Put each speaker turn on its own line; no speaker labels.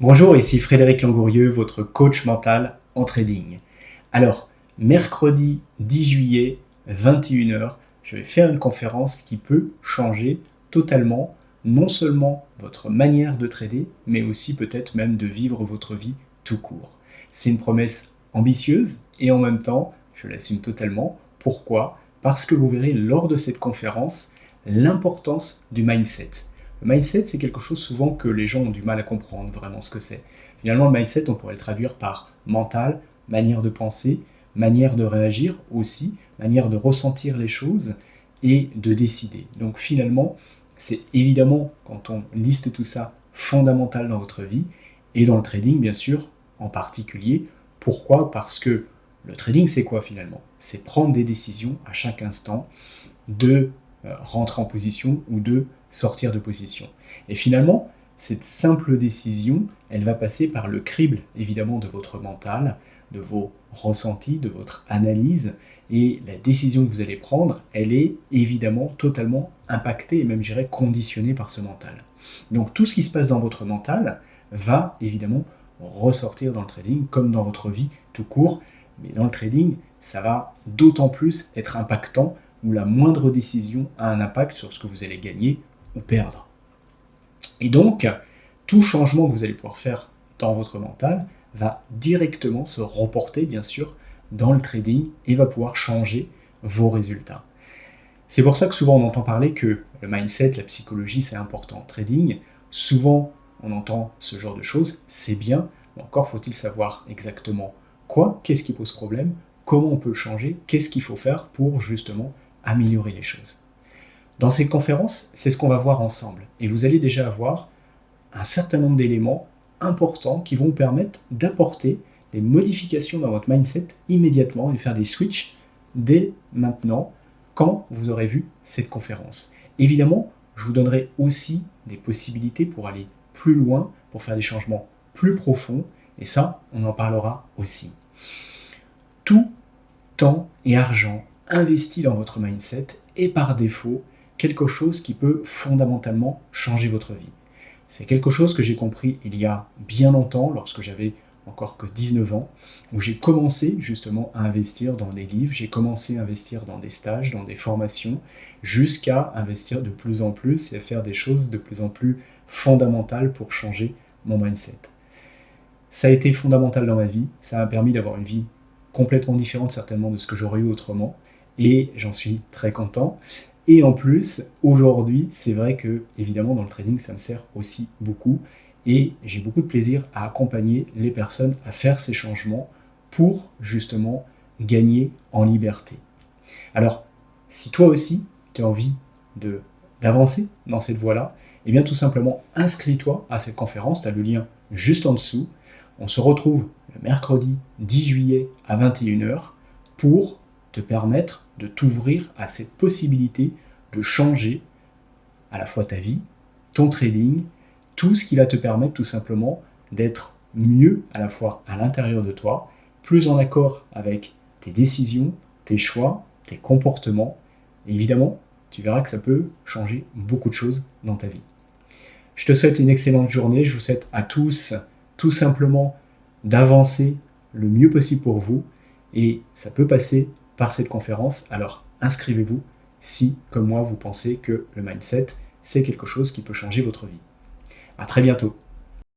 Bonjour, ici Frédéric Langourieux, votre coach mental en trading. Alors, mercredi 10 juillet, 21 heures, je vais faire une conférence qui peut changer totalement, non seulement votre manière de trader, mais aussi peut-être même de vivre votre vie tout court. C'est une promesse ambitieuse et en même temps, je l'assume totalement. Pourquoi? Parce que vous verrez lors de cette conférence l'importance du mindset. Le mindset, c'est quelque chose souvent que les gens ont du mal à comprendre vraiment ce que c'est. Finalement, le mindset, on pourrait le traduire par mental, manière de penser, manière de réagir aussi, manière de ressentir les choses et de décider. Donc finalement, c'est évidemment, quand on liste tout ça, fondamental dans votre vie et dans le trading, bien sûr, en particulier. Pourquoi? Parce que le trading, c'est quoi finalement? C'est prendre des décisions à chaque instant de rentrer en position ou de sortir de position. Et finalement, cette simple décision, elle va passer par le crible, évidemment, de votre mental, de vos ressentis, de votre analyse, et la décision que vous allez prendre, elle est évidemment totalement impactée et même, je dirais, conditionnée par ce mental. Donc tout ce qui se passe dans votre mental va évidemment ressortir dans le trading, comme dans votre vie tout court, mais dans le trading, ça va d'autant plus être impactant où la moindre décision a un impact sur ce que vous allez gagner ou perdre. Et donc, tout changement que vous allez pouvoir faire dans votre mental va directement se reporter, bien sûr, dans le trading et va pouvoir changer vos résultats. C'est pour ça que souvent on entend parler que le mindset, la psychologie, c'est important en trading. Souvent, on entend ce genre de choses, c'est bien, mais encore faut-il savoir exactement quoi, qu'est-ce qui pose problème, comment on peut le changer, qu'est-ce qu'il faut faire pour justement améliorer les choses. Dans cette conférence, c'est ce qu'on va voir ensemble. Et vous allez déjà avoir un certain nombre d'éléments importants qui vont vous permettre d'apporter des modifications dans votre mindset immédiatement et de faire des switches dès maintenant quand vous aurez vu cette conférence. Évidemment, je vous donnerai aussi des possibilités pour aller plus loin, pour faire des changements plus profonds, et ça, on en parlera aussi. Tout temps et argent investi dans votre mindset est par défaut quelque chose qui peut fondamentalement changer votre vie. C'est quelque chose que j'ai compris il y a bien longtemps, lorsque j'avais encore que 19 ans, où j'ai commencé justement à investir dans des livres, j'ai commencé à investir dans des stages, dans des formations, jusqu'à investir de plus en plus et à faire des choses de plus en plus fondamentales pour changer mon mindset. Ça a été fondamental dans ma vie, ça m'a permis d'avoir une vie complètement différente certainement de ce que j'aurais eu autrement, et j'en suis très content. Et en plus, aujourd'hui, c'est vrai que, évidemment, dans le trading, ça me sert aussi beaucoup. Et j'ai beaucoup de plaisir à accompagner les personnes à faire ces changements pour, justement, gagner en liberté. Alors, si toi aussi, tu as envie d'avancer dans cette voie-là, eh bien, tout simplement, inscris-toi à cette conférence. Tu as le lien juste en dessous. On se retrouve le mercredi 10 juillet à 21 heures pour te permettre de t'ouvrir à cette possibilité de changer à la fois ta vie, ton trading, tout ce qui va te permettre tout simplement d'être mieux à la fois à l'intérieur de toi, plus en accord avec tes décisions, tes choix, tes comportements. Et évidemment, tu verras que ça peut changer beaucoup de choses dans ta vie. Je te souhaite une excellente journée. Je vous souhaite à tous tout simplement d'avancer le mieux possible pour vous. Et ça peut passer par cette conférence. Alors inscrivez-vous si, comme moi, vous pensez que le mindset, c'est quelque chose qui peut changer votre vie. À très bientôt.